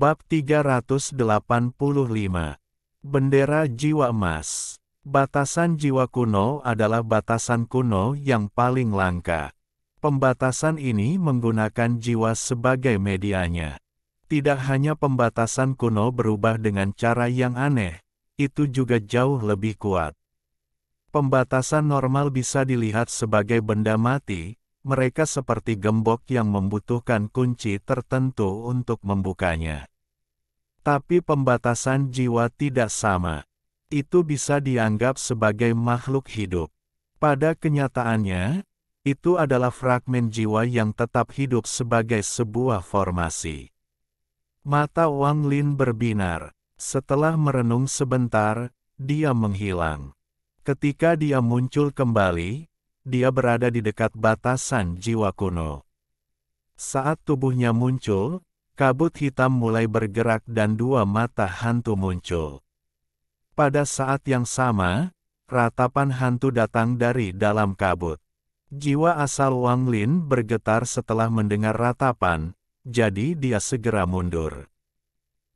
Bab 385. Bendera Jiwa Emas. Batasan jiwa kuno adalah batasan kuno yang paling langka. Pembatasan ini menggunakan jiwa sebagai medianya. Tidak hanya pembatasan kuno berubah dengan cara yang aneh, itu juga jauh lebih kuat. Pembatasan normal bisa dilihat sebagai benda mati. Mereka seperti gembok yang membutuhkan kunci tertentu untuk membukanya. Tapi pembatasan jiwa tidak sama. Itu bisa dianggap sebagai makhluk hidup. Pada kenyataannya, itu adalah fragmen jiwa yang tetap hidup sebagai sebuah formasi. Mata Wang Lin berbinar. Setelah merenung sebentar, dia menghilang. Ketika dia muncul kembali, dia berada di dekat batasan jiwa kuno. Saat tubuhnya muncul, kabut hitam mulai bergerak dan dua mata hantu muncul. Pada saat yang sama, ratapan hantu datang dari dalam kabut. Jiwa asal Wang Lin bergetar setelah mendengar ratapan, jadi dia segera mundur.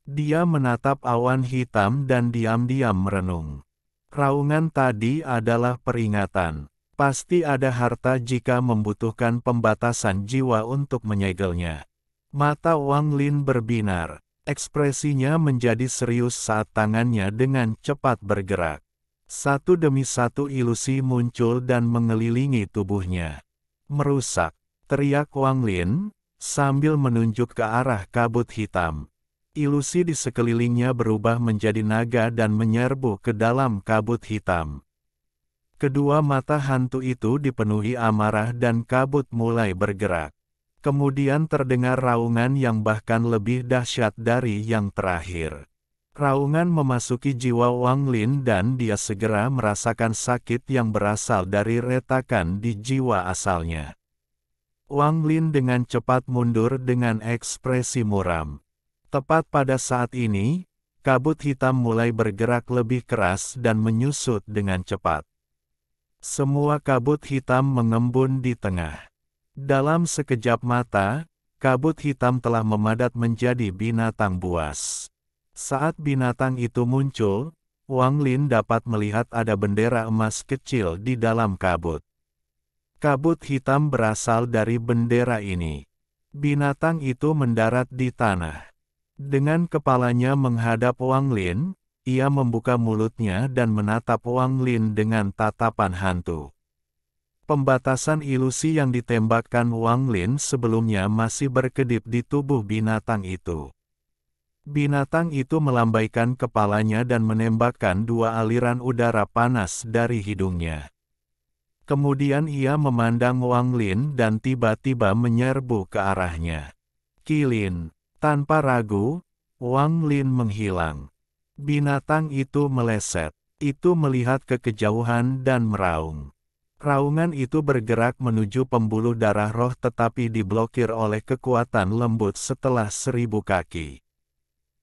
Dia menatap awan hitam dan diam-diam merenung. Raungan tadi adalah peringatan. Pasti ada harta jika membutuhkan pembatasan jiwa untuk menyegelnya. Mata Wang Lin berbinar. Ekspresinya menjadi serius saat tangannya dengan cepat bergerak. Satu demi satu ilusi muncul dan mengelilingi tubuhnya. Merusak, teriak Wang Lin, sambil menunjuk ke arah kabut hitam. Ilusi di sekelilingnya berubah menjadi naga dan menyerbu ke dalam kabut hitam. Kedua mata hantu itu dipenuhi amarah dan kabut mulai bergerak. Kemudian terdengar raungan yang bahkan lebih dahsyat dari yang terakhir. Raungan memasuki jiwa Wang Lin dan dia segera merasakan sakit yang berasal dari retakan di jiwa asalnya. Wang Lin dengan cepat mundur dengan ekspresi muram. Tepat pada saat ini, kabut hitam mulai bergerak lebih keras dan menyusut dengan cepat. Semua kabut hitam mengembun di tengah. Dalam sekejap mata, kabut hitam telah memadat menjadi binatang buas. Saat binatang itu muncul, Wang Lin dapat melihat ada bendera emas kecil di dalam kabut. Kabut hitam berasal dari bendera ini. Binatang itu mendarat di tanah. Dengan kepalanya menghadap Wang Lin, ia membuka mulutnya dan menatap Wang Lin dengan tatapan hantu. Pembatasan ilusi yang ditembakkan Wang Lin sebelumnya masih berkedip di tubuh binatang itu. Binatang itu melambaikan kepalanya dan menembakkan dua aliran udara panas dari hidungnya. Kemudian ia memandang Wang Lin dan tiba-tiba menyerbu ke arahnya. Kilin, tanpa ragu, Wang Lin menghilang. Binatang itu meleset. Itu melihat ke kejauhan dan meraung. Raungan itu bergerak menuju pembuluh darah roh tetapi diblokir oleh kekuatan lembut setelah 1000 kaki.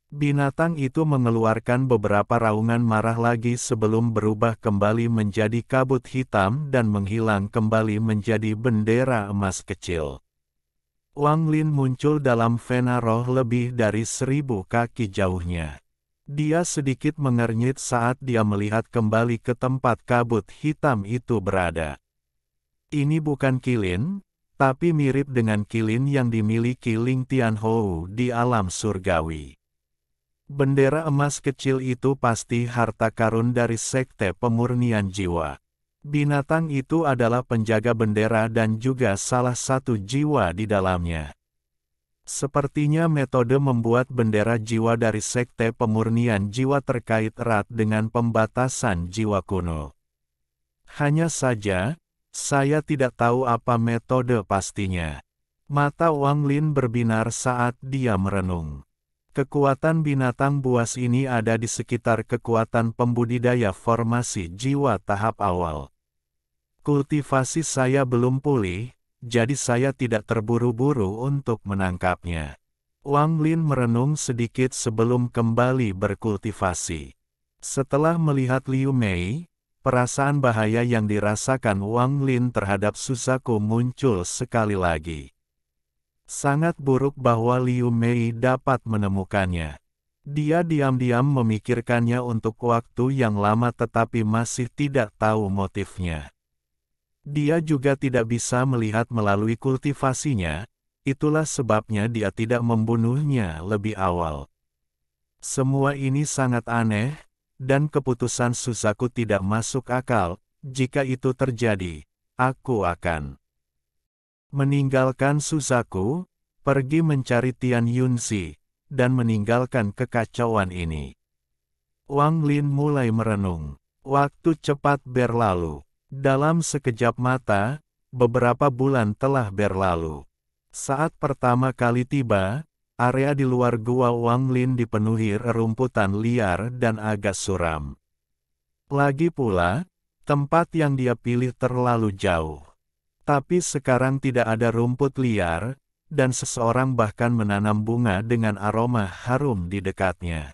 Binatang itu mengeluarkan beberapa raungan marah lagi sebelum berubah kembali menjadi kabut hitam dan menghilang kembali menjadi bendera emas kecil. Wang Lin muncul dalam vena roh lebih dari 1000 kaki jauhnya. Dia sedikit mengernyit saat dia melihat kembali ke tempat kabut hitam itu berada. Ini bukan kilin, tapi mirip dengan kilin yang dimiliki Ling Tianhou di alam surgawi. Bendera emas kecil itu pasti harta karun dari sekte pemurnian jiwa. Binatang itu adalah penjaga bendera dan juga salah satu jiwa di dalamnya. Sepertinya metode membuat bendera jiwa dari sekte pemurnian jiwa terkait erat dengan pembatasan jiwa kuno. Hanya saja, saya tidak tahu apa metode pastinya. Mata Wang Lin berbinar saat dia merenung. Kekuatan binatang buas ini ada di sekitar kekuatan pembudidaya formasi jiwa tahap awal. Kultivasi saya belum pulih, jadi saya tidak terburu-buru untuk menangkapnya. Wang Lin merenung sedikit sebelum kembali berkultivasi. Setelah melihat Liu Mei, perasaan bahaya yang dirasakan Wang Lin terhadap Suzaku muncul sekali lagi. Sangat buruk bahwa Liu Mei dapat menemukannya. Dia diam-diam memikirkannya untuk waktu yang lama tetapi masih tidak tahu motifnya. Dia juga tidak bisa melihat melalui kultivasinya, itulah sebabnya dia tidak membunuhnya lebih awal. Semua ini sangat aneh, dan keputusan Suzaku tidak masuk akal. Jika itu terjadi, aku akan meninggalkan Suzaku, pergi mencari Tian Yunzi, dan meninggalkan kekacauan ini. Wang Lin mulai merenung. Waktu cepat berlalu. Dalam sekejap mata, beberapa bulan telah berlalu. Saat pertama kali tiba, area di luar gua Wang Lin dipenuhi rerumputan liar dan agak suram. Lagi pula, tempat yang dia pilih terlalu jauh. Tapi sekarang tidak ada rumput liar, dan seseorang bahkan menanam bunga dengan aroma harum di dekatnya.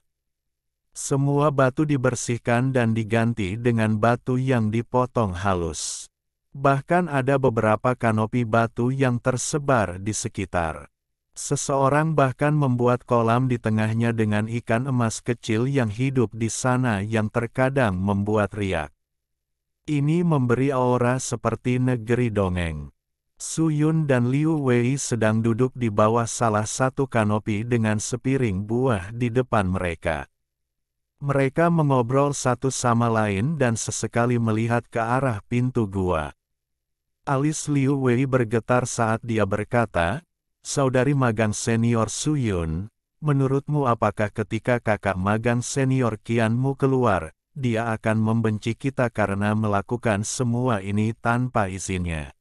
Semua batu dibersihkan dan diganti dengan batu yang dipotong halus. Bahkan ada beberapa kanopi batu yang tersebar di sekitar. Seseorang bahkan membuat kolam di tengahnya dengan ikan emas kecil yang hidup di sana yang terkadang membuat riak. Ini memberi aura seperti negeri dongeng. Su Yun dan Liu Wei sedang duduk di bawah salah satu kanopi dengan sepiring buah di depan mereka. Mereka mengobrol satu sama lain dan sesekali melihat ke arah pintu gua. Alis Liu Wei bergetar saat dia berkata, "Saudari magang senior Su Yun, menurutmu apakah ketika kakak magang senior Qianmu keluar, dia akan membenci kita karena melakukan semua ini tanpa izinnya?"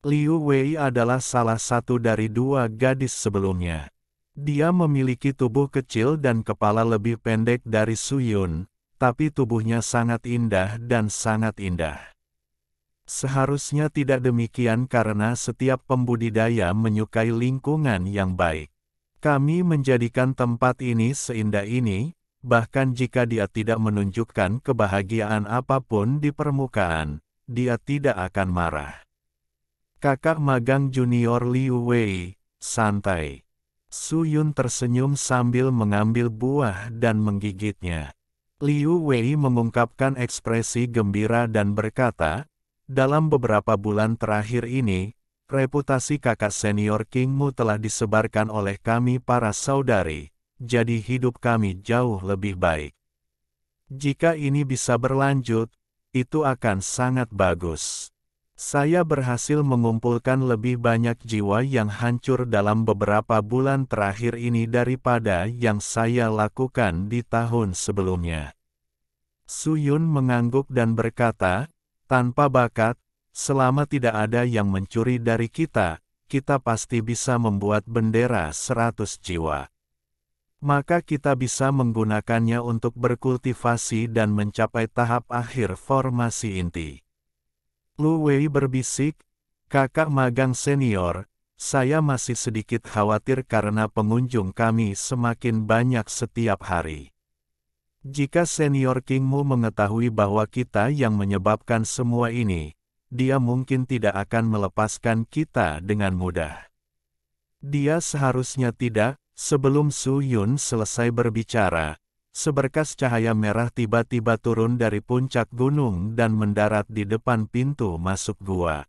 Liu Wei adalah salah satu dari dua gadis sebelumnya. Dia memiliki tubuh kecil dan kepala lebih pendek dari Su Yun, tapi tubuhnya sangat indah dan sangat indah. Seharusnya tidak demikian karena setiap pembudidaya menyukai lingkungan yang baik. Kami menjadikan tempat ini seindah ini, bahkan jika dia tidak menunjukkan kebahagiaan apapun di permukaan, dia tidak akan marah. Kakak magang junior Liu Wei, santai. Su Yun tersenyum sambil mengambil buah dan menggigitnya. Liu Wei mengungkapkan ekspresi gembira dan berkata, "Dalam beberapa bulan terakhir ini, reputasi kakak senior Kingmu telah disebarkan oleh kami para saudari, jadi hidup kami jauh lebih baik. Jika ini bisa berlanjut, itu akan sangat bagus. Saya berhasil mengumpulkan lebih banyak jiwa yang hancur dalam beberapa bulan terakhir ini daripada yang saya lakukan di tahun sebelumnya." Su Yun mengangguk dan berkata, "Tanpa bakat, selama tidak ada yang mencuri dari kita, kita pasti bisa membuat bendera 100 jiwa. Maka kita bisa menggunakannya untuk berkultivasi dan mencapai tahap akhir formasi inti." Lu Wei berbisik, "Kakak magang senior, saya masih sedikit khawatir karena pengunjung kami semakin banyak setiap hari. Jika senior Kingmu mengetahui bahwa kita yang menyebabkan semua ini, dia mungkin tidak akan melepaskan kita dengan mudah." Dia seharusnya tidak. Sebelum Su Yun selesai berbicara, seberkas cahaya merah tiba-tiba turun dari puncak gunung dan mendarat di depan pintu masuk gua.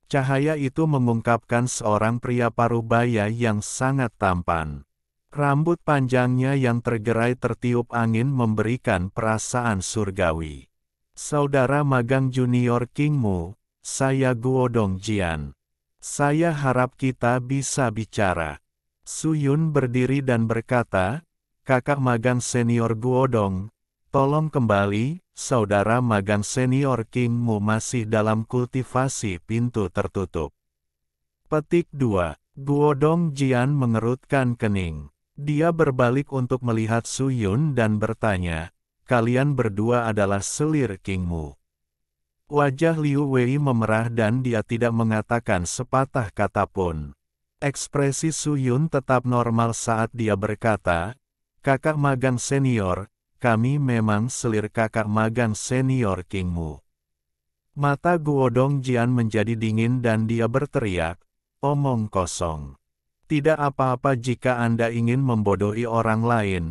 Cahaya itu mengungkapkan seorang pria parubaya yang sangat tampan. Rambut panjangnya yang tergerai tertiup angin memberikan perasaan surgawi. "Saudara magang junior Kingmu, saya Guodong Jian. Saya harap kita bisa bicara." Su Yun berdiri dan berkata, "Kakak magang senior Guodong, tolong kembali, saudara magang senior Kingmu masih dalam kultivasi pintu tertutup." Petik 2. Guodong Jian mengerutkan kening. Dia berbalik untuk melihat Su Yun dan bertanya, "Kalian berdua adalah selir Kingmu?" Wajah Liu Wei memerah dan dia tidak mengatakan sepatah kata pun. Ekspresi Su Yun tetap normal saat dia berkata, "Kakak magang senior, kami memang selir kakak magang senior Kingmu." Mata Guodong Jian menjadi dingin dan dia berteriak, "Omong kosong. Tidak apa-apa jika Anda ingin membodohi orang lain,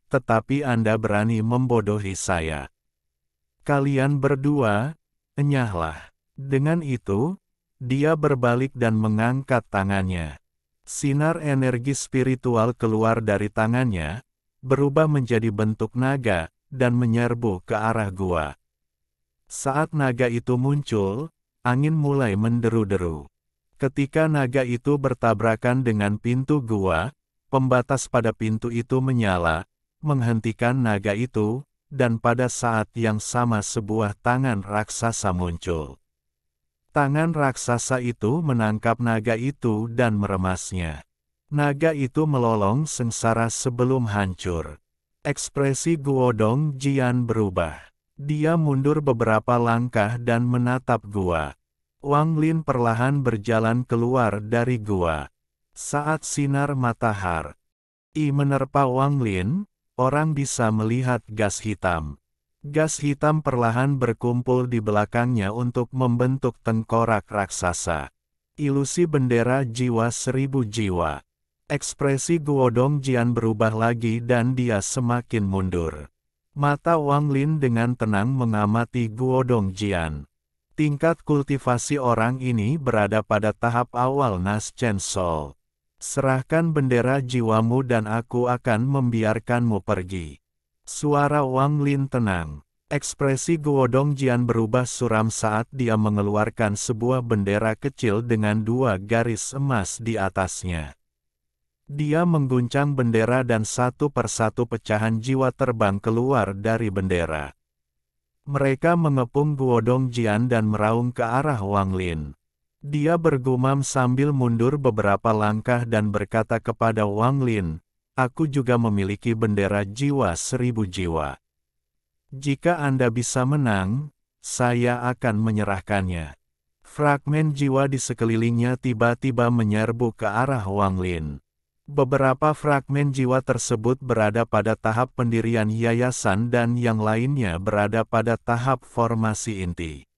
tetapi Anda berani membodohi saya. Kalian berdua, enyahlah. Dengan itu, dia berbalik dan mengangkat tangannya. Sinar energi spiritual keluar dari tangannya, berubah menjadi bentuk naga, dan menyerbu ke arah gua. Saat naga itu muncul, angin mulai menderu-deru. Ketika naga itu bertabrakan dengan pintu gua, pembatas pada pintu itu menyala, menghentikan naga itu, dan pada saat yang sama sebuah tangan raksasa muncul. Tangan raksasa itu menangkap naga itu dan meremasnya. Naga itu melolong sengsara sebelum hancur. Ekspresi Guodong Jian berubah. Dia mundur beberapa langkah dan menatap gua. Wang Lin perlahan berjalan keluar dari gua. Saat sinar matahari menerpa Wang Lin, orang bisa melihat gas hitam. Gas hitam perlahan berkumpul di belakangnya untuk membentuk tengkorak raksasa. Ilusi bendera jiwa 1000 jiwa. Ekspresi Guodong Jian berubah lagi dan dia semakin mundur. Mata Wang Lin dengan tenang mengamati Guodong Jian. Tingkat kultivasi orang ini berada pada tahap awal Nas Chen Sol. Serahkan bendera jiwamu dan aku akan membiarkanmu pergi. Suara Wang Lin tenang. Ekspresi Guodong Jian berubah suram saat dia mengeluarkan sebuah bendera kecil dengan 2 garis emas di atasnya. Dia mengguncang bendera dan satu persatu pecahan jiwa terbang keluar dari bendera. Mereka mengepung Guodong Jian dan meraung ke arah Wang Lin. Dia bergumam sambil mundur beberapa langkah dan berkata kepada Wang Lin, "Aku juga memiliki bendera jiwa 1000 jiwa. Jika Anda bisa menang, saya akan menyerahkannya." Fragmen jiwa di sekelilingnya tiba-tiba menyerbu ke arah Wang Lin. Beberapa fragmen jiwa tersebut berada pada tahap pendirian yayasan dan yang lainnya berada pada tahap formasi inti.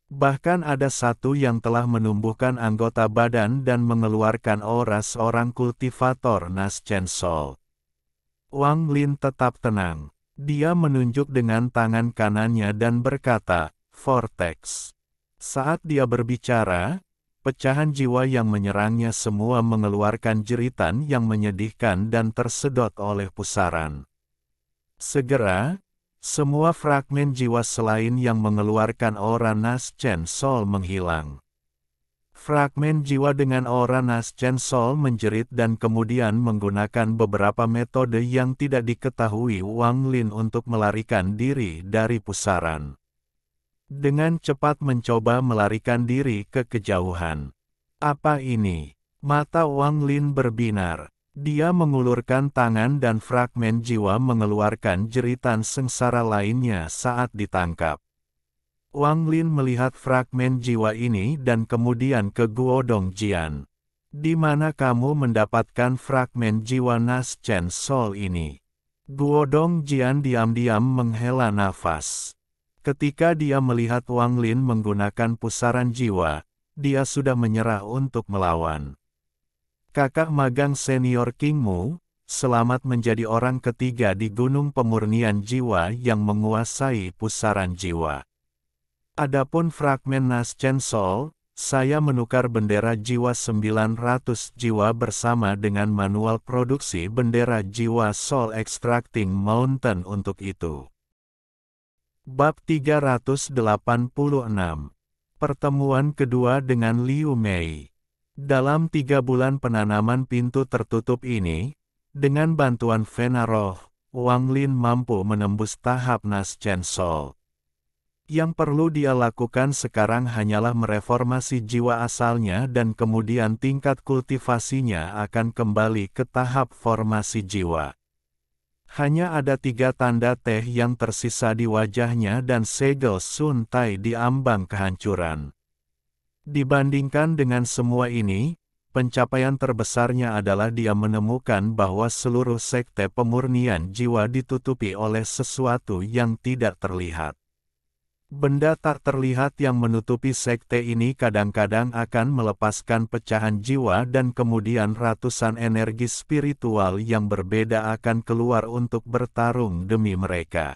Bahkan ada satu yang telah menumbuhkan anggota badan dan mengeluarkan aura seorang kultivator Nas Chen Sol. Wang Lin tetap tenang. Dia menunjuk dengan tangan kanannya dan berkata, "Vortex." Saat dia berbicara, pecahan jiwa yang menyerangnya semua mengeluarkan jeritan yang menyedihkan dan tersedot oleh pusaran. Segera, semua fragmen jiwa selain yang mengeluarkan aura Nas Chen Sol menghilang. Fragmen jiwa dengan aura Nas Chen Sol menjerit dan kemudian menggunakan beberapa metode yang tidak diketahui Wang Lin untuk melarikan diri dari pusaran. Dengan cepat mencoba melarikan diri ke kejauhan. Apa ini? Mata Wang Lin berbinar. Dia mengulurkan tangan dan fragmen jiwa mengeluarkan jeritan sengsara lainnya saat ditangkap. Wang Lin melihat fragmen jiwa ini dan kemudian ke Guodong Jian. "Di mana kamu mendapatkan fragmen jiwa Nas Chen Sol ini?" Guodong Jian diam-diam menghela nafas. Ketika dia melihat Wang Lin menggunakan pusaran jiwa, dia sudah menyerah untuk melawan. "Kakak magang senior Kingmu, selamat menjadi orang ketiga di Gunung Pemurnian Jiwa yang menguasai pusaran jiwa. Adapun fragmen Nas Chen Sol, saya menukar bendera jiwa 900 jiwa bersama dengan manual produksi bendera jiwa Soul Extracting Mountain untuk itu." Bab 386. Pertemuan kedua dengan Liu Mei. Dalam 3 bulan penanaman pintu tertutup ini, dengan bantuan Vena Roh, Wang Lin mampu menembus tahap Nas Chen Sol. Yang perlu dia lakukan sekarang hanyalah mereformasi jiwa asalnya dan kemudian tingkat kultivasinya akan kembali ke tahap formasi jiwa. Hanya ada 3 tanda teh yang tersisa di wajahnya dan segel Sun Tai di ambang kehancuran. Dibandingkan dengan semua ini, pencapaian terbesarnya adalah dia menemukan bahwa seluruh sekte pemurnian jiwa ditutupi oleh sesuatu yang tidak terlihat. Benda tak terlihat yang menutupi sekte ini kadang-kadang akan melepaskan pecahan jiwa dan kemudian ratusan energi spiritual yang berbeda akan keluar untuk bertarung demi mereka.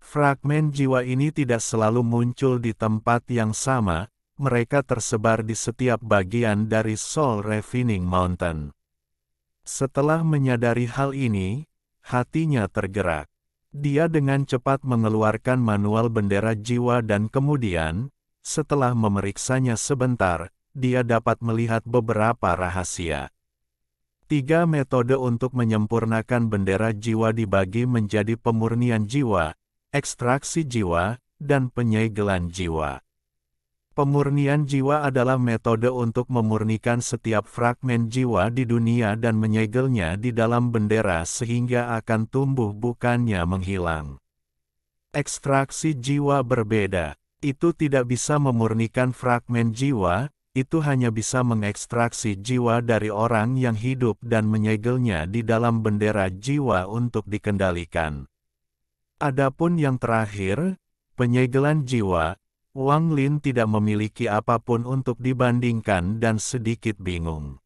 Fragmen jiwa ini tidak selalu muncul di tempat yang sama, mereka tersebar di setiap bagian dari Soul Refining Mountain. Setelah menyadari hal ini, hatinya tergerak. Dia dengan cepat mengeluarkan manual bendera jiwa dan kemudian, setelah memeriksanya sebentar, dia dapat melihat beberapa rahasia. 3 metode untuk menyempurnakan bendera jiwa dibagi menjadi pemurnian jiwa, ekstraksi jiwa, dan penyegelan jiwa. Pemurnian jiwa adalah metode untuk memurnikan setiap fragmen jiwa di dunia dan menyegelnya di dalam bendera sehingga akan tumbuh bukannya menghilang. Ekstraksi jiwa berbeda. Itu tidak bisa memurnikan fragmen jiwa, itu hanya bisa mengekstraksi jiwa dari orang yang hidup dan menyegelnya di dalam bendera jiwa untuk dikendalikan. Adapun yang terakhir, penyegelan jiwa, Wang Lin tidak memiliki apapun untuk dibandingkan dan sedikit bingung.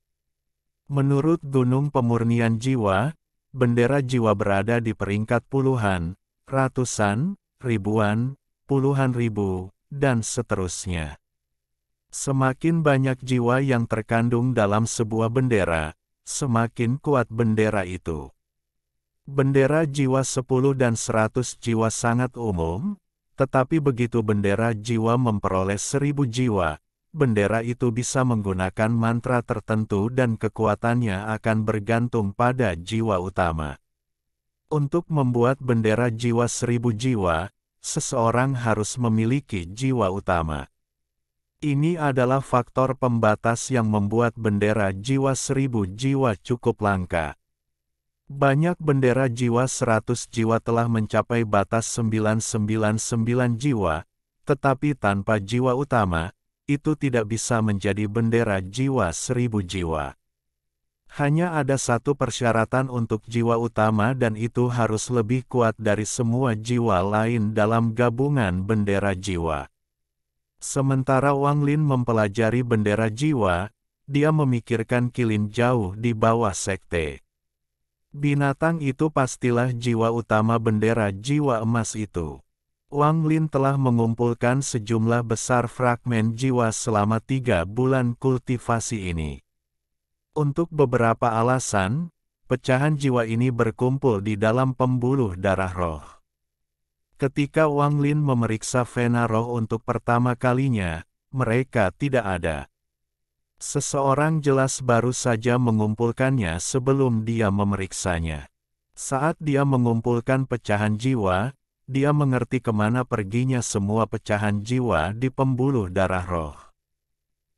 Menurut Gunung Pemurnian Jiwa, bendera jiwa berada di peringkat puluhan, ratusan, ribuan, puluhan ribu, dan seterusnya. Semakin banyak jiwa yang terkandung dalam sebuah bendera, semakin kuat bendera itu. Bendera jiwa 10 dan 100 jiwa sangat umum, tetapi begitu bendera jiwa memperoleh 1000 jiwa, bendera itu bisa menggunakan mantra tertentu dan kekuatannya akan bergantung pada jiwa utama. Untuk membuat bendera jiwa 1000 jiwa, seseorang harus memiliki jiwa utama. Ini adalah faktor pembatas yang membuat bendera jiwa 1000 jiwa cukup langka. Banyak bendera jiwa 100 jiwa telah mencapai batas 999 jiwa, tetapi tanpa jiwa utama, itu tidak bisa menjadi bendera jiwa 1000 jiwa. Hanya ada satu persyaratan untuk jiwa utama dan itu harus lebih kuat dari semua jiwa lain dalam gabungan bendera jiwa. Sementara Wang Lin mempelajari bendera jiwa, dia memikirkan Qilin jauh di bawah sekte. Binatang itu pastilah jiwa utama bendera jiwa emas itu. Wang Lin telah mengumpulkan sejumlah besar fragmen jiwa selama 3 bulan kultivasi ini. Untuk beberapa alasan, pecahan jiwa ini berkumpul di dalam pembuluh darah roh. Ketika Wang Lin memeriksa vena roh untuk pertama kalinya, mereka tidak ada. Seseorang jelas baru saja mengumpulkannya sebelum dia memeriksanya. Saat dia mengumpulkan pecahan jiwa, dia mengerti kemana perginya semua pecahan jiwa di pembuluh darah roh.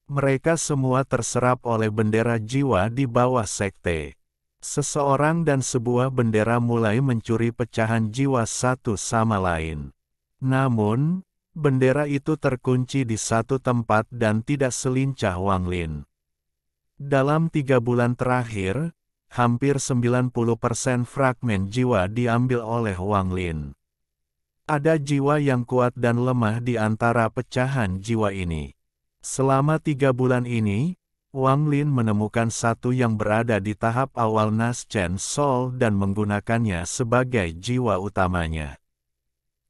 Mereka semua terserap oleh bendera jiwa di bawah sekte. Seseorang dan sebuah bendera mulai mencuri pecahan jiwa satu sama lain. Namun, bendera itu terkunci di satu tempat dan tidak selincah Wang Lin. Dalam 3 bulan terakhir, hampir 90% fragmen jiwa diambil oleh Wang Lin. Ada jiwa yang kuat dan lemah di antara pecahan jiwa ini. Selama 3 bulan ini, Wang Lin menemukan satu yang berada di tahap awal Naschen Soul dan menggunakannya sebagai jiwa utamanya.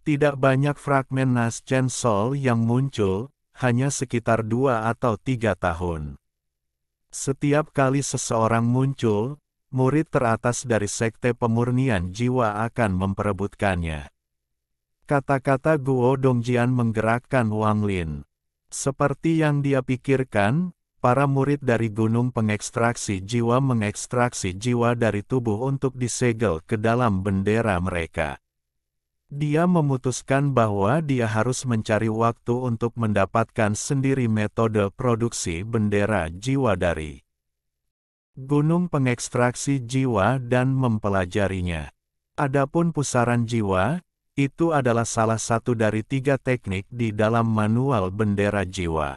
Tidak banyak fragmen Naschen Soul yang muncul, hanya sekitar 2 atau 3 tahun. Setiap kali seseorang muncul, murid teratas dari sekte pemurnian jiwa akan memperebutkannya. Kata-kata Guo Dongjian menggerakkan Wang Lin. Seperti yang dia pikirkan, para murid dari gunung pengekstraksi jiwa mengekstraksi jiwa dari tubuh untuk disegel ke dalam bendera mereka. Dia memutuskan bahwa dia harus mencari waktu untuk mendapatkan sendiri metode produksi bendera jiwa dari gunung pengekstraksi jiwa dan mempelajarinya. Adapun pusaran jiwa, itu adalah salah satu dari 3 teknik di dalam manual bendera jiwa.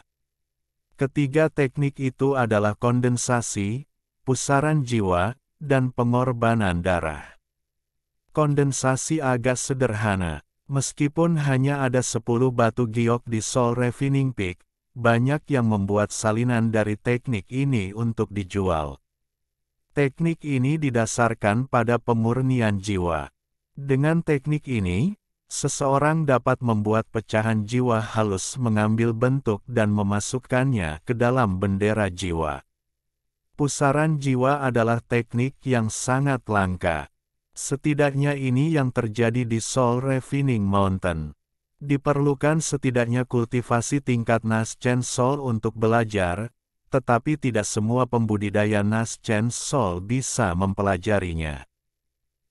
Ketiga teknik itu adalah kondensasi, pusaran jiwa, dan pengorbanan darah. Kondensasi agak sederhana. Meskipun hanya ada 10 batu giok di Soul Refining Peak, banyak yang membuat salinan dari teknik ini untuk dijual. Teknik ini didasarkan pada pemurnian jiwa. Dengan teknik ini, seseorang dapat membuat pecahan jiwa halus mengambil bentuk dan memasukkannya ke dalam bendera jiwa. Pusaran jiwa adalah teknik yang sangat langka. Setidaknya ini yang terjadi di Soul Refining Mountain. Diperlukan setidaknya kultivasi tingkat Naschen Soul untuk belajar, tetapi tidak semua pembudidaya Naschen Soul bisa mempelajarinya.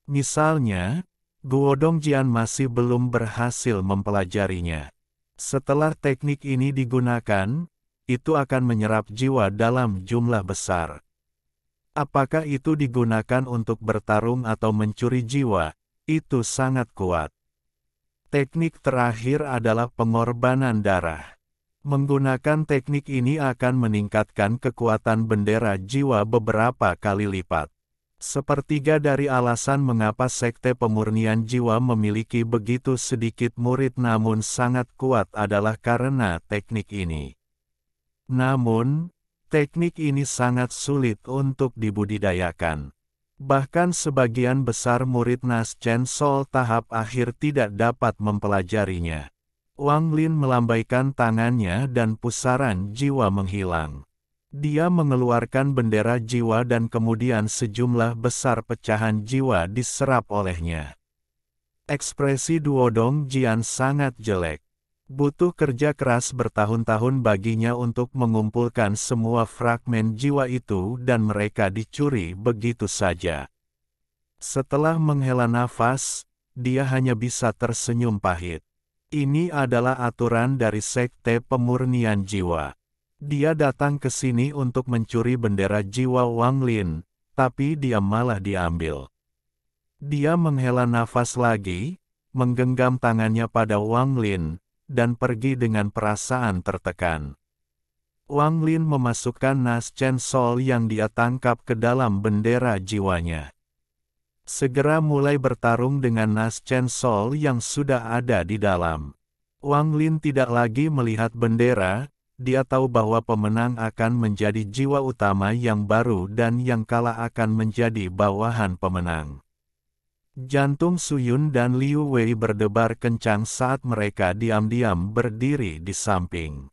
Misalnya, Guodong Jian masih belum berhasil mempelajarinya. Setelah teknik ini digunakan, itu akan menyerap jiwa dalam jumlah besar. Apakah itu digunakan untuk bertarung atau mencuri jiwa? Itu sangat kuat. Teknik terakhir adalah pengorbanan darah. Menggunakan teknik ini akan meningkatkan kekuatan bendera jiwa beberapa kali lipat. Sepertiga dari alasan mengapa Sekte Pemurnian Jiwa memiliki begitu sedikit murid namun sangat kuat adalah karena teknik ini. Namun, teknik ini sangat sulit untuk dibudidayakan. Bahkan sebagian besar murid Naschen Soul tahap akhir tidak dapat mempelajarinya. Wang Lin melambaikan tangannya dan pusaran jiwa menghilang. Dia mengeluarkan bendera jiwa dan kemudian sejumlah besar pecahan jiwa diserap olehnya. Ekspresi Duodong Jian sangat jelek. Butuh kerja keras bertahun-tahun baginya untuk mengumpulkan semua fragmen jiwa itu dan mereka dicuri begitu saja. Setelah menghela nafas, dia hanya bisa tersenyum pahit. Ini adalah aturan dari Sekte Pemurnian Jiwa. Dia datang ke sini untuk mencuri bendera jiwa Wang Lin, tapi dia malah diambil. Dia menghela nafas lagi, menggenggam tangannya pada Wang Lin, dan pergi dengan perasaan tertekan. Wang Lin memasukkan Naschen Soul yang dia tangkap ke dalam bendera jiwanya. Segera mulai bertarung dengan Naschen Soul yang sudah ada di dalam. Wang Lin tidak lagi melihat bendera, dia tahu bahwa pemenang akan menjadi jiwa utama yang baru dan yang kalah akan menjadi bawahan pemenang. Jantung Su Yun dan Liu Wei berdebar kencang saat mereka diam-diam berdiri di samping.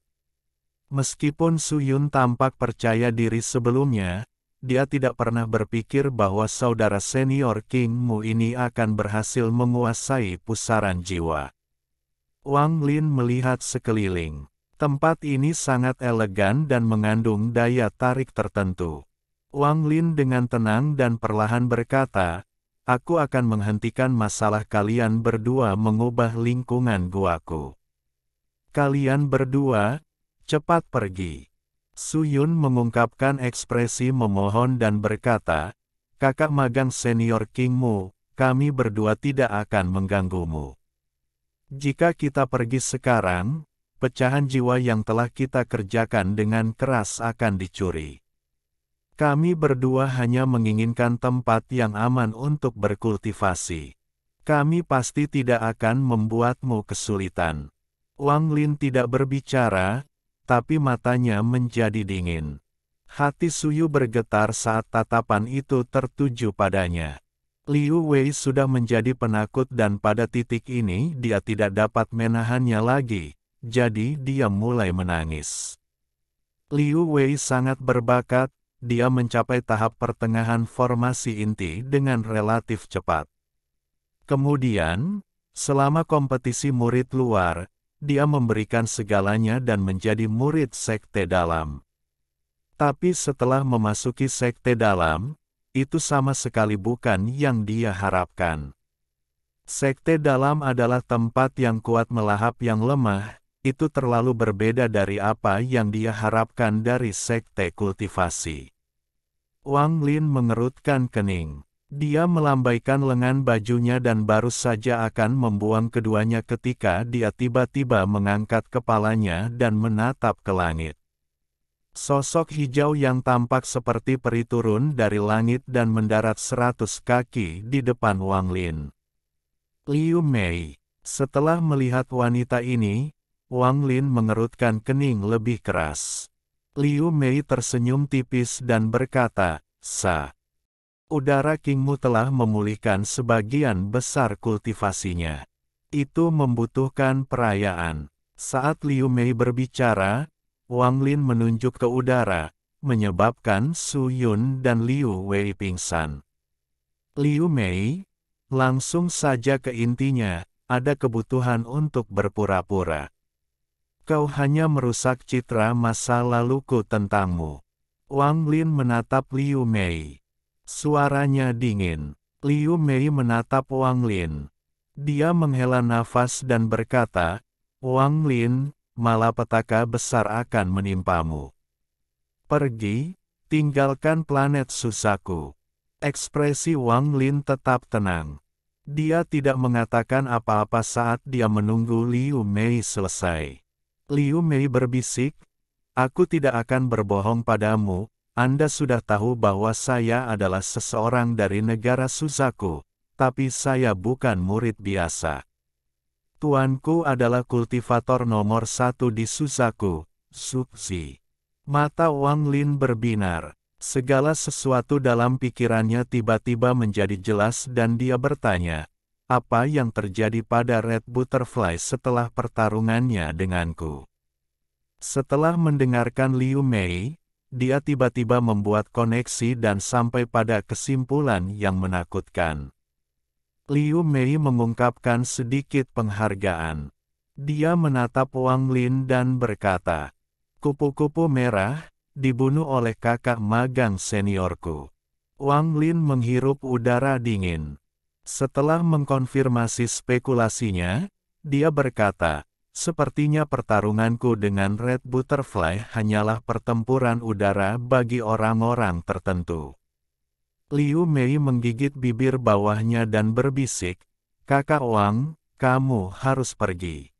Meskipun Su Yun tampak percaya diri sebelumnya, dia tidak pernah berpikir bahwa saudara senior King Mu ini akan berhasil menguasai pusaran jiwa. Wang Lin melihat sekeliling. Tempat ini sangat elegan dan mengandung daya tarik tertentu. Wang Lin dengan tenang dan perlahan berkata, "Aku akan menghentikan masalah kalian berdua mengubah lingkungan guaku. Kalian berdua, cepat pergi." Su Yun mengungkapkan ekspresi memohon dan berkata, "Kakak magang senior King Mu, kami berdua tidak akan mengganggumu. Jika kita pergi sekarang, pecahan jiwa yang telah kita kerjakan dengan keras akan dicuri. Kami berdua hanya menginginkan tempat yang aman untuk berkultivasi. Kami pasti tidak akan membuatmu kesulitan." Wang Lin tidak berbicara, tapi matanya menjadi dingin. Hati Su Yu bergetar saat tatapan itu tertuju padanya. Liu Wei sudah menjadi penakut dan pada titik ini dia tidak dapat menahannya lagi, jadi dia mulai menangis. Liu Wei sangat berbakat. Dia mencapai tahap pertengahan formasi inti dengan relatif cepat. Kemudian, selama kompetisi murid luar, dia memberikan segalanya dan menjadi murid sekte dalam. Tapi setelah memasuki sekte dalam, itu sama sekali bukan yang dia harapkan. Sekte dalam adalah tempat yang kuat melahap yang lemah, itu terlalu berbeda dari apa yang dia harapkan dari sekte kultivasi. Wang Lin mengerutkan kening. Dia melambaikan lengan bajunya dan baru saja akan membuang keduanya ketika dia tiba-tiba mengangkat kepalanya dan menatap ke langit. Sosok hijau yang tampak seperti peri turun dari langit dan mendarat 100 kaki di depan Wang Lin. "Liu Mei, Setelah melihat wanita ini, Wang Lin mengerutkan kening lebih keras. Liu Mei tersenyum tipis dan berkata, udara Kingmu telah memulihkan sebagian besar kultivasinya. Itu membutuhkan perayaan. Saat Liu Mei berbicara, Wang Lin menunjuk ke udara, menyebabkan Su Yun dan Liu Wei pingsan. Liu Mei, langsung saja ke intinya, ada kebutuhan untuk berpura-pura. Kau hanya merusak citra masa laluku tentangmu. Wang Lin menatap Liu Mei. Suaranya dingin. Liu Mei menatap Wang Lin. Dia menghela nafas dan berkata, Wang Lin, malapetaka besar akan menimpamu. Pergi, tinggalkan planet Suzaku. Ekspresi Wang Lin tetap tenang. Dia tidak mengatakan apa-apa saat dia menunggu Liu Mei selesai. Liu Mei berbisik, aku tidak akan berbohong padamu, Anda sudah tahu bahwa saya adalah seseorang dari negara Suzaku, tapi saya bukan murid biasa. Tuanku adalah kultivator nomor 1 di Suzaku, Suzi. Mata Wang Lin berbinar. Segala sesuatu dalam pikirannya tiba-tiba menjadi jelas dan dia bertanya, apa yang terjadi pada Red Butterfly setelah pertarungannya denganku? Setelah mendengarkan Liu Mei, dia tiba-tiba membuat koneksi dan sampai pada kesimpulan yang menakutkan. Liu Mei mengungkapkan sedikit penghargaan. Dia menatap Wang Lin dan berkata, kupu-kupu merah, dibunuh oleh kakak magang seniorku. Wang Lin menghirup udara dingin. Setelah mengkonfirmasi spekulasinya, dia berkata, sepertinya pertarunganku dengan Red Butterfly hanyalah pertempuran udara bagi orang-orang tertentu. Liu Mei menggigit bibir bawahnya dan berbisik, kakak Wang, kamu harus pergi.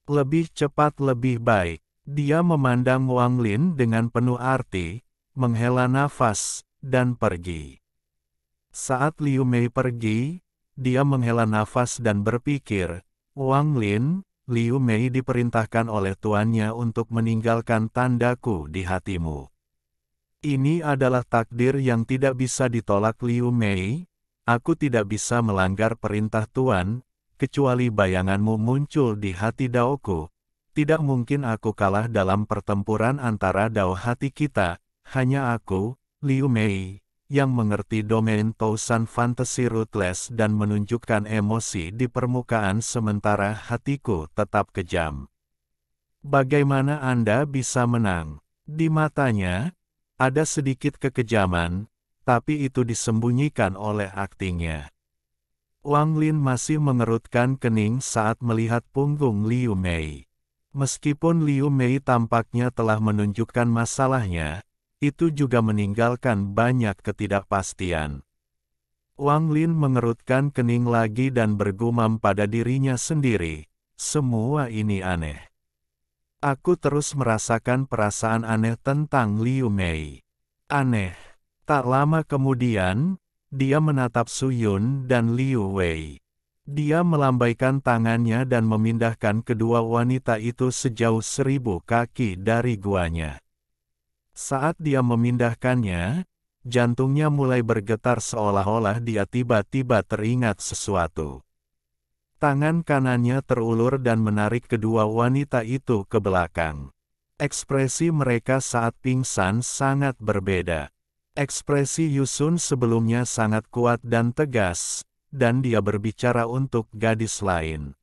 Lebih cepat lebih baik. Dia memandang Wang Lin dengan penuh arti, menghela nafas, dan pergi. Saat Liu Mei pergi, dia menghela nafas dan berpikir, Wang Lin, Liu Mei diperintahkan oleh tuannya untuk meninggalkan tandaku di hatimu. Ini adalah takdir yang tidak bisa ditolak Liu Mei, aku tidak bisa melanggar perintah tuan, kecuali bayanganmu muncul di hati daoku. Tidak mungkin aku kalah dalam pertempuran antara dao hati kita, hanya aku, Liu Mei, yang mengerti domain Tousan Fantasy Ruthless dan menunjukkan emosi di permukaan sementara hatiku tetap kejam. Bagaimana Anda bisa menang? Di matanya, ada sedikit kekejaman, tapi itu disembunyikan oleh aktingnya. Wang Lin masih mengerutkan kening saat melihat punggung Liu Mei. Meskipun Liu Mei tampaknya telah menunjukkan masalahnya, itu juga meninggalkan banyak ketidakpastian. Wang Lin mengerutkan kening lagi dan bergumam pada dirinya sendiri, semua ini aneh. Aku terus merasakan perasaan aneh tentang Liu Mei. Aneh. Tak lama kemudian, dia menatap Su Yun dan Liu Wei. Dia melambaikan tangannya dan memindahkan kedua wanita itu sejauh 1000 kaki dari guanya. Saat dia memindahkannya, jantungnya mulai bergetar seolah-olah dia tiba-tiba teringat sesuatu. Tangan kanannya terulur dan menarik kedua wanita itu ke belakang. Ekspresi mereka saat pingsan sangat berbeda. Ekspresi Yusun sebelumnya sangat kuat dan tegas, dan dia berbicara untuk gadis lain.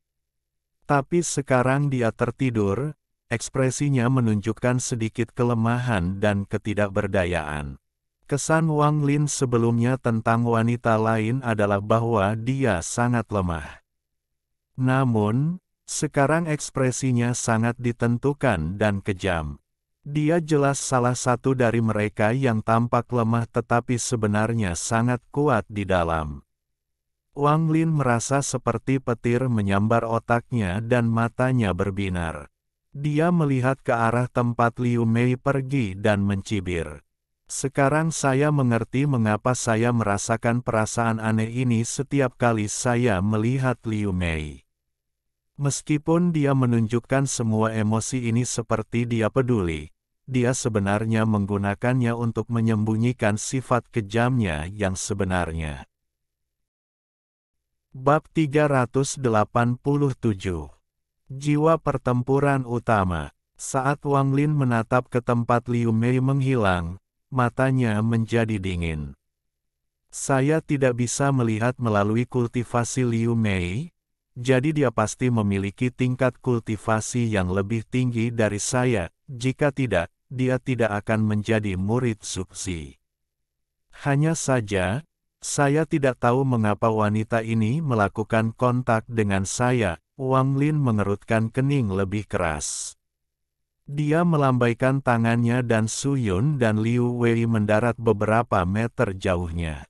Tapi sekarang dia tertidur, ekspresinya menunjukkan sedikit kelemahan dan ketidakberdayaan. Kesan Wang Lin sebelumnya tentang wanita lain adalah bahwa dia sangat lemah. Namun, sekarang ekspresinya sangat ditentukan dan kejam. Dia jelas salah satu dari mereka yang tampak lemah tetapi sebenarnya sangat kuat di dalam. Wang Lin merasa seperti petir menyambar otaknya dan matanya berbinar. Dia melihat ke arah tempat Liu Mei pergi dan mencibir. Sekarang saya mengerti mengapa saya merasakan perasaan aneh ini setiap kali saya melihat Liu Mei. Meskipun dia menunjukkan semua emosi ini seperti dia peduli, dia sebenarnya menggunakannya untuk menyembunyikan sifat kejamnya yang sebenarnya. Bab 387. Jiwa pertempuran utama. Saat Wang Lin menatap ke tempat Liu Mei menghilang, matanya menjadi dingin. Saya tidak bisa melihat melalui kultivasi Liu Mei, jadi dia pasti memiliki tingkat kultivasi yang lebih tinggi dari saya, jika tidak, dia tidak akan menjadi murid Suksi. Hanya saja, saya tidak tahu mengapa wanita ini melakukan kontak dengan saya. Wang Lin mengerutkan kening lebih keras. Dia melambaikan tangannya dan Su Yun dan Liu Wei mendarat beberapa meter jauhnya.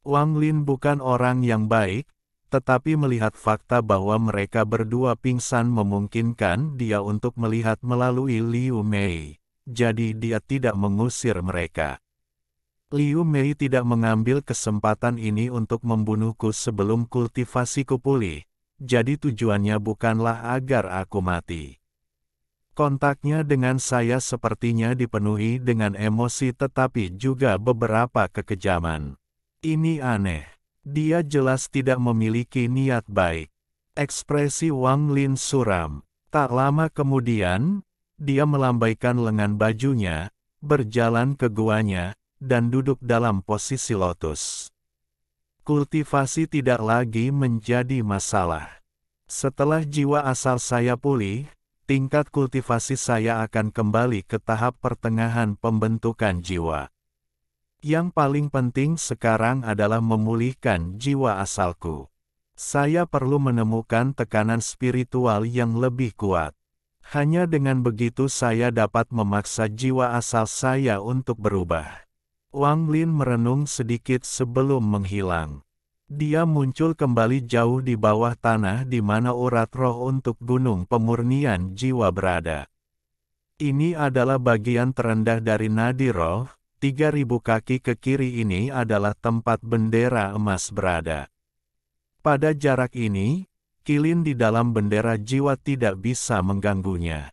Wang Lin bukan orang yang baik, tetapi melihat fakta bahwa mereka berdua pingsan memungkinkan dia untuk melihat melalui Liu Mei. Jadi dia tidak mengusir mereka. Liu Mei tidak mengambil kesempatan ini untuk membunuhku sebelum kultivasiku pulih. Jadi tujuannya bukanlah agar aku mati. Kontaknya dengan saya sepertinya dipenuhi dengan emosi tetapi juga beberapa kekejaman. Ini aneh. Dia jelas tidak memiliki niat baik. Ekspresi Wang Lin suram. Tak lama kemudian, dia melambaikan lengan bajunya, berjalan ke guanya, dan duduk dalam posisi lotus. Kultivasi tidak lagi menjadi masalah. Setelah jiwa asal saya pulih, tingkat kultivasi saya akan kembali ke tahap pertengahan pembentukan jiwa. Yang paling penting sekarang adalah memulihkan jiwa asalku. Saya perlu menemukan tekanan spiritual yang lebih kuat. Hanya dengan begitu saya dapat memaksa jiwa asal saya untuk berubah. Wang Lin merenung sedikit sebelum menghilang. Dia muncul kembali jauh di bawah tanah di mana urat roh untuk gunung pemurnian jiwa berada. Ini adalah bagian terendah dari nadi roh, 3000 kaki ke kiri ini adalah tempat bendera emas berada. Pada jarak ini, kilin di dalam bendera jiwa tidak bisa mengganggunya.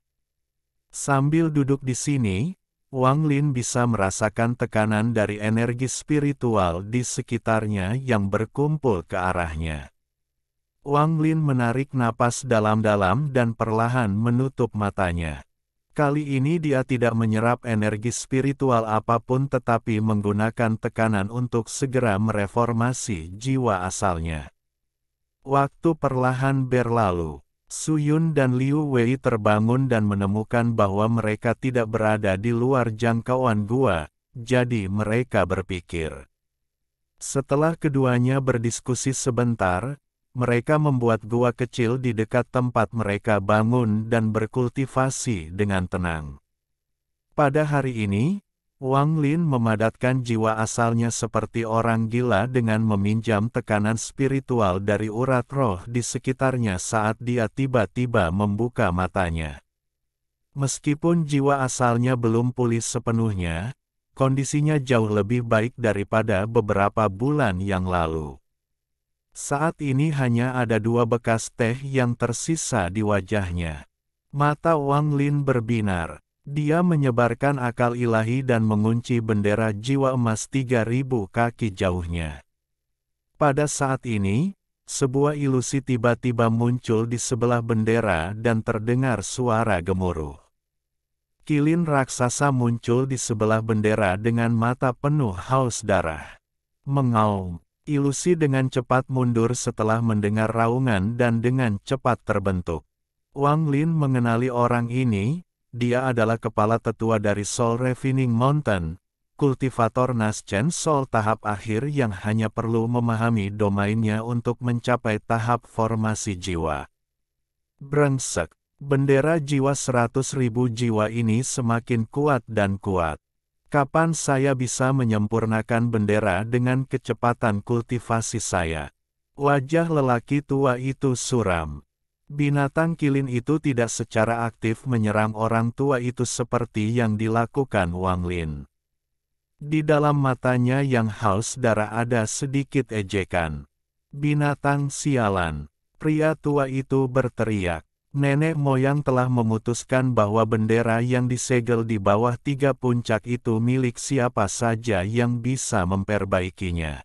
Sambil duduk di sini, Wang Lin bisa merasakan tekanan dari energi spiritual di sekitarnya yang berkumpul ke arahnya. Wang Lin menarik napas dalam-dalam dan perlahan menutup matanya. Kali ini dia tidak menyerap energi spiritual apapun tetapi menggunakan tekanan untuk segera mereformasi jiwa asalnya. Waktu perlahan berlalu. Su Yun dan Liu Wei terbangun dan menemukan bahwa mereka tidak berada di luar jangkauan gua, jadi mereka berpikir. Setelah keduanya berdiskusi sebentar, mereka membuat gua kecil di dekat tempat mereka bangun dan berkultivasi dengan tenang. Pada hari ini, Wang Lin memadatkan jiwa asalnya seperti orang gila dengan meminjam tekanan spiritual dari urat roh di sekitarnya saat dia tiba-tiba membuka matanya. Meskipun jiwa asalnya belum pulih sepenuhnya, kondisinya jauh lebih baik daripada beberapa bulan yang lalu. Saat ini hanya ada 2 bekas teh yang tersisa di wajahnya. Mata Wang Lin berbinar. Dia menyebarkan akal ilahi dan mengunci bendera jiwa emas 3000 kaki jauhnya. Pada saat ini, sebuah ilusi tiba-tiba muncul di sebelah bendera dan terdengar suara gemuruh. Kilin raksasa muncul di sebelah bendera dengan mata penuh haus darah. Mengaum, ilusi dengan cepat mundur setelah mendengar raungan dan dengan cepat terbentuk. Wang Lin mengenali orang ini. Dia adalah kepala tetua dari Soul Refining Mountain, kultivator Naschen Soul tahap akhir yang hanya perlu memahami domainnya untuk mencapai tahap formasi jiwa. Brengsek, bendera jiwa 100.000 jiwa ini semakin kuat dan kuat. Kapan saya bisa menyempurnakan bendera dengan kecepatan kultivasi saya? Wajah lelaki tua itu suram. Binatang kilin itu tidak secara aktif menyerang orang tua itu seperti yang dilakukan Wang Lin. Di dalam matanya yang haus darah ada sedikit ejekan. Binatang sialan. Pria tua itu berteriak. Nenek moyang telah memutuskan bahwa bendera yang disegel di bawah 3 puncak itu milik siapa saja yang bisa memperbaikinya.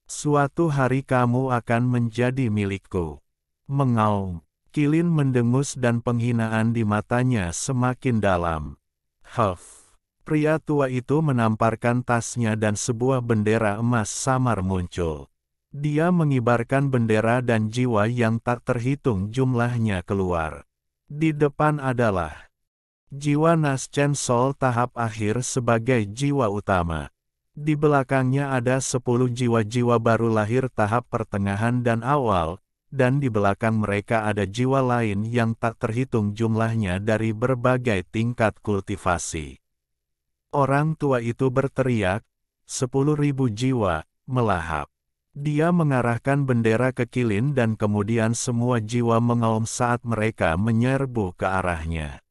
Suatu hari kamu akan menjadi milikku. Mengaum. Kilin mendengus dan penghinaan di matanya semakin dalam. Huff. Pria tua itu menamparkan tasnya dan sebuah bendera emas samar muncul. Dia mengibarkan bendera dan jiwa yang tak terhitung jumlahnya keluar. Di depan adalah jiwa Naschen Sol tahap akhir sebagai jiwa utama. Di belakangnya ada 10 jiwa-jiwa baru lahir tahap pertengahan dan awal, dan di belakang mereka ada jiwa lain yang tak terhitung jumlahnya dari berbagai tingkat kultivasi. Orang tua itu berteriak, 10.000 jiwa, melahap. Dia mengarahkan bendera ke Kilin dan kemudian semua jiwa mengaum saat mereka menyerbu ke arahnya.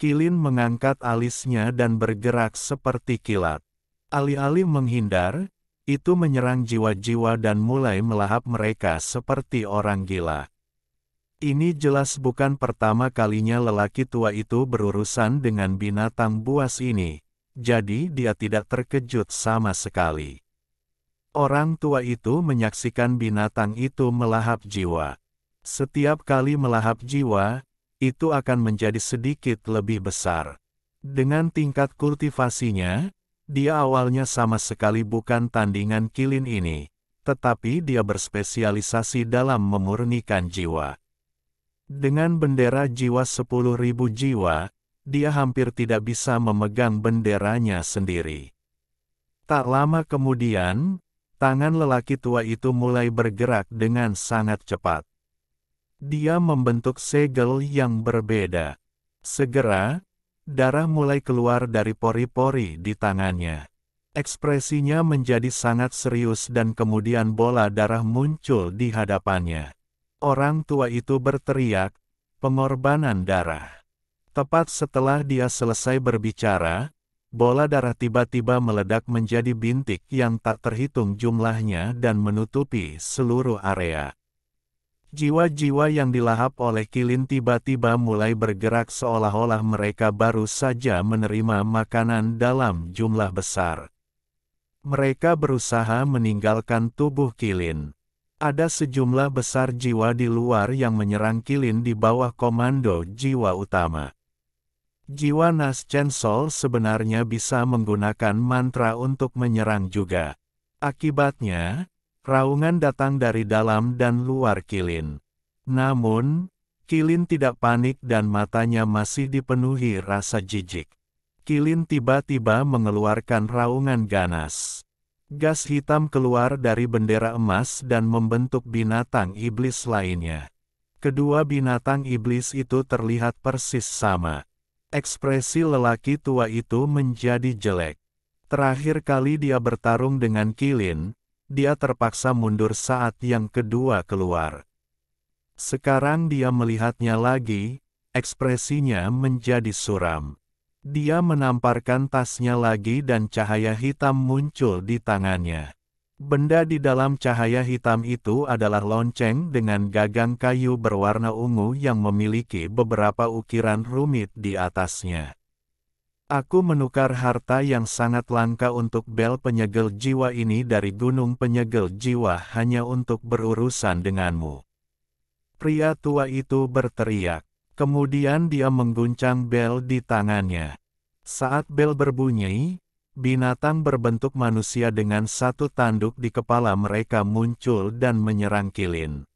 Kilin mengangkat alisnya dan bergerak seperti kilat. Alih-alih menghindar, itu menyerang jiwa-jiwa dan mulai melahap mereka seperti orang gila. Ini jelas bukan pertama kalinya lelaki tua itu berurusan dengan binatang buas ini, jadi dia tidak terkejut sama sekali. Orang tua itu menyaksikan binatang itu melahap jiwa. Setiap kali melahap jiwa, itu akan menjadi sedikit lebih besar. Dengan tingkat kultivasinya, dia awalnya sama sekali bukan tandingan Kilin ini, tetapi dia berspesialisasi dalam memurnikan jiwa. Dengan bendera jiwa 10.000 jiwa, dia hampir tidak bisa memegang benderanya sendiri. Tak lama kemudian, tangan lelaki tua itu mulai bergerak dengan sangat cepat. Dia membentuk segel yang berbeda. Segera, darah mulai keluar dari pori-pori di tangannya. Ekspresinya menjadi sangat serius dan kemudian bola darah muncul di hadapannya. Orang tua itu berteriak, "Pengorbanan darah." Tepat setelah dia selesai berbicara, bola darah tiba-tiba meledak menjadi bintik yang tak terhitung jumlahnya dan menutupi seluruh area. Jiwa-jiwa yang dilahap oleh Kilin tiba-tiba mulai bergerak seolah-olah mereka baru saja menerima makanan dalam jumlah besar. Mereka berusaha meninggalkan tubuh Kilin. Ada sejumlah besar jiwa di luar yang menyerang Kilin di bawah komando jiwa utama. Jiwa Naschen Sol sebenarnya bisa menggunakan mantra untuk menyerang juga. Akibatnya, raungan datang dari dalam dan luar Kilin. Namun, Kilin tidak panik dan matanya masih dipenuhi rasa jijik. Kilin tiba-tiba mengeluarkan raungan ganas. Gas hitam keluar dari bendera emas dan membentuk binatang iblis lainnya. Kedua binatang iblis itu terlihat persis sama. Ekspresi lelaki tua itu menjadi jelek. Terakhir kali dia bertarung dengan Kilin, dia terpaksa mundur saat yang kedua keluar. Sekarang dia melihatnya lagi, ekspresinya menjadi suram. Dia menamparkan tasnya lagi dan cahaya hitam muncul di tangannya. Benda di dalam cahaya hitam itu adalah lonceng dengan gagang kayu berwarna ungu yang memiliki beberapa ukiran rumit di atasnya. Aku menukar harta yang sangat langka untuk bel penyegel jiwa ini dari gunung penyegel jiwa hanya untuk berurusan denganmu. Pria tua itu berteriak. Kemudian dia mengguncang bel di tangannya. Saat bel berbunyi, binatang berbentuk manusia dengan satu tanduk di kepala mereka muncul dan menyerang Kilin.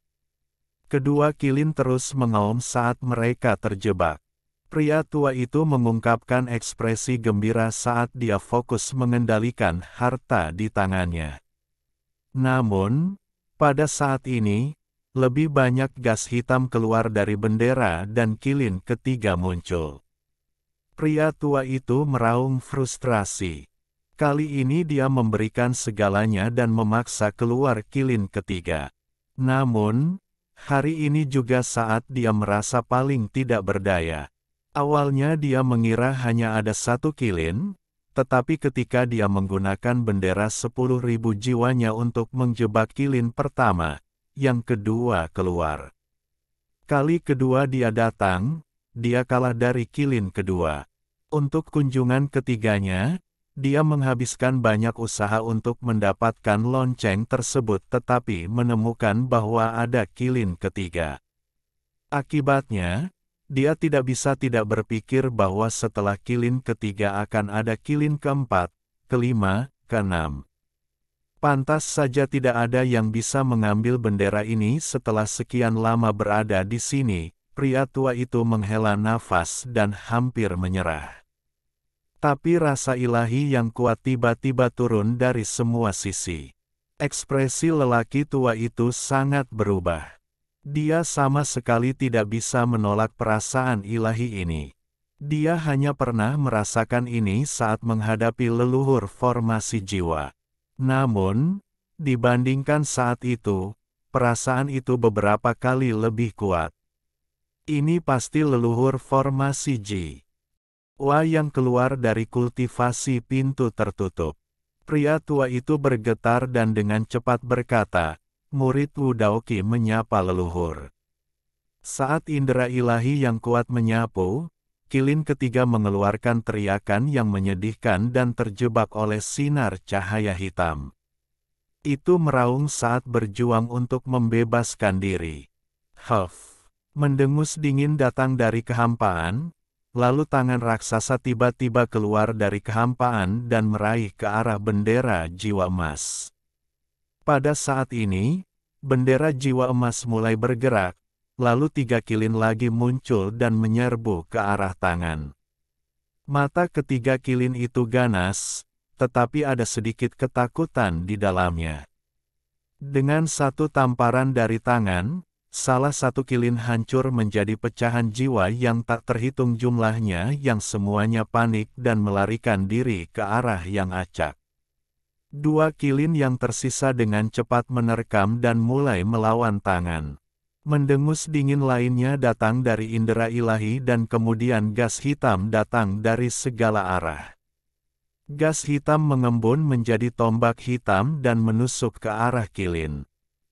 Kedua Kilin terus mengaum saat mereka terjebak. Pria tua itu mengungkapkan ekspresi gembira saat dia fokus mengendalikan harta di tangannya. Namun, pada saat ini, lebih banyak gas hitam keluar dari bendera dan Kilin ketiga muncul. Pria tua itu meraung frustrasi. Kali ini dia memberikan segalanya dan memaksa keluar Kilin ketiga. Namun, hari ini juga saat dia merasa paling tidak berdaya. Awalnya dia mengira hanya ada satu Kilin, tetapi ketika dia menggunakan bendera 10.000 jiwanya untuk menjebak Kilin pertama, yang kedua keluar. Kali kedua dia datang, dia kalah dari kilin kedua. Untuk kunjungan ketiganya, dia menghabiskan banyak usaha untuk mendapatkan lonceng tersebut tetapi menemukan bahwa ada kilin ketiga. Akibatnya, dia tidak bisa tidak berpikir bahwa setelah kilin ketiga akan ada kilin keempat, kelima, keenam. Pantas saja tidak ada yang bisa mengambil bendera ini setelah sekian lama berada di sini. Pria tua itu menghela nafas dan hampir menyerah. Tapi rasa ilahi yang kuat tiba-tiba turun dari semua sisi. Ekspresi lelaki tua itu sangat berubah. Dia sama sekali tidak bisa menolak perasaan ilahi ini. Dia hanya pernah merasakan ini saat menghadapi leluhur formasi jiwa. Namun, dibandingkan saat itu, perasaan itu beberapa kali lebih kuat. Ini pasti leluhur formasi Jiwa yang keluar dari kultivasi pintu tertutup. Pria tua itu bergetar dan dengan cepat berkata, murid Wu Daoqi menyapa leluhur. Saat indera ilahi yang kuat menyapu, kilin ketiga mengeluarkan teriakan yang menyedihkan dan terjebak oleh sinar cahaya hitam. Itu meraung saat berjuang untuk membebaskan diri. Huff! Mendengus dingin datang dari kehampaan, lalu tangan raksasa tiba-tiba keluar dari kehampaan dan meraih ke arah bendera jiwa emas. Pada saat ini, bendera jiwa emas mulai bergerak, lalu 3 kilin lagi muncul dan menyerbu ke arah tangan. Mata ketiga kilin itu ganas, tetapi ada sedikit ketakutan di dalamnya. Dengan satu tamparan dari tangan, salah satu kilin hancur menjadi pecahan jiwa yang tak terhitung jumlahnya yang semuanya panik dan melarikan diri ke arah yang acak. 2 kilin yang tersisa dengan cepat menerkam dan mulai melawan tangan. Mendengus dingin lainnya datang dari indera ilahi dan kemudian gas hitam datang dari segala arah. Gas hitam mengembun menjadi tombak hitam dan menusuk ke arah kilin.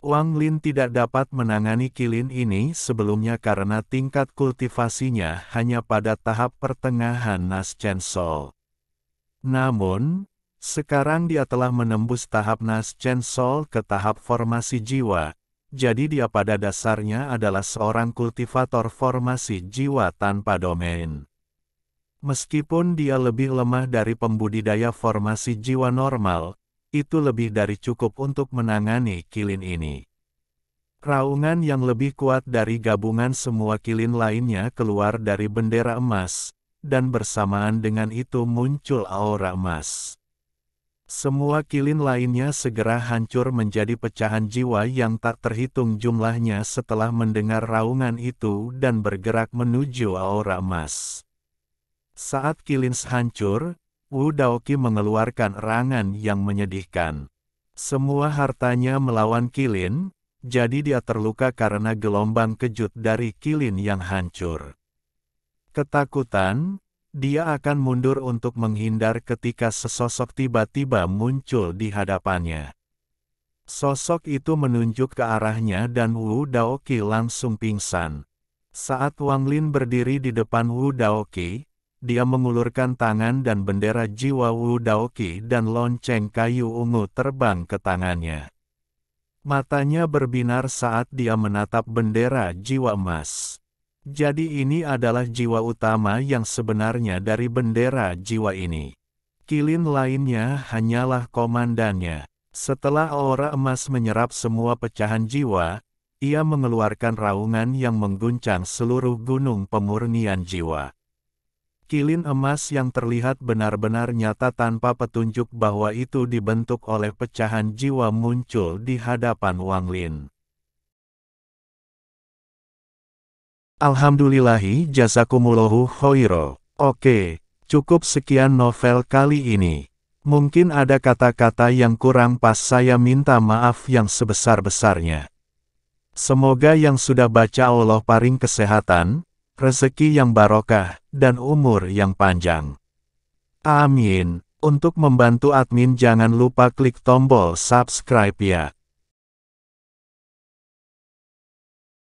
Wang Lin tidak dapat menangani kilin ini sebelumnya karena tingkat kultivasinya hanya pada tahap pertengahan Nas Chen Sol. Namun, sekarang dia telah menembus tahap Nas Chen Sol ke tahap formasi jiwa. Jadi dia pada dasarnya adalah seorang kultivator formasi jiwa tanpa domain. Meskipun dia lebih lemah dari pembudidaya formasi jiwa normal, itu lebih dari cukup untuk menangani kilin ini. Raungan yang lebih kuat dari gabungan semua kilin lainnya keluar dari bendera emas, dan bersamaan dengan itu muncul aura emas. Semua kilin lainnya segera hancur menjadi pecahan jiwa yang tak terhitung jumlahnya setelah mendengar raungan itu dan bergerak menuju aura emas. Saat kilin hancur, Wu Daoqi mengeluarkan erangan yang menyedihkan. Semua hartanya melawan kilin, jadi dia terluka karena gelombang kejut dari kilin yang hancur. Ketakutan, dia akan mundur untuk menghindar ketika sesosok tiba-tiba muncul di hadapannya. Sosok itu menunjuk ke arahnya dan Wu Daoqi langsung pingsan. Saat Wang Lin berdiri di depan Wu Daoqi, dia mengulurkan tangan dan bendera jiwa Wu Daoqi dan lonceng kayu ungu terbang ke tangannya. Matanya berbinar saat dia menatap bendera jiwa emas. Jadi ini adalah jiwa utama yang sebenarnya dari bendera jiwa ini. Kilin lainnya hanyalah komandannya. Setelah aura emas menyerap semua pecahan jiwa, ia mengeluarkan raungan yang mengguncang seluruh gunung pemurnian jiwa. Kilin emas yang terlihat benar-benar nyata tanpa petunjuk bahwa itu dibentuk oleh pecahan jiwa muncul di hadapan Wang Lin. Alhamdulillahi jazakumullahu khoiro. Oke, cukup sekian novel kali ini. Mungkin ada kata-kata yang kurang pas, saya minta maaf yang sebesar-besarnya. Semoga yang sudah baca Allah paring kesehatan, rezeki yang barokah, dan umur yang panjang. Amin. Untuk membantu admin jangan lupa klik tombol subscribe ya.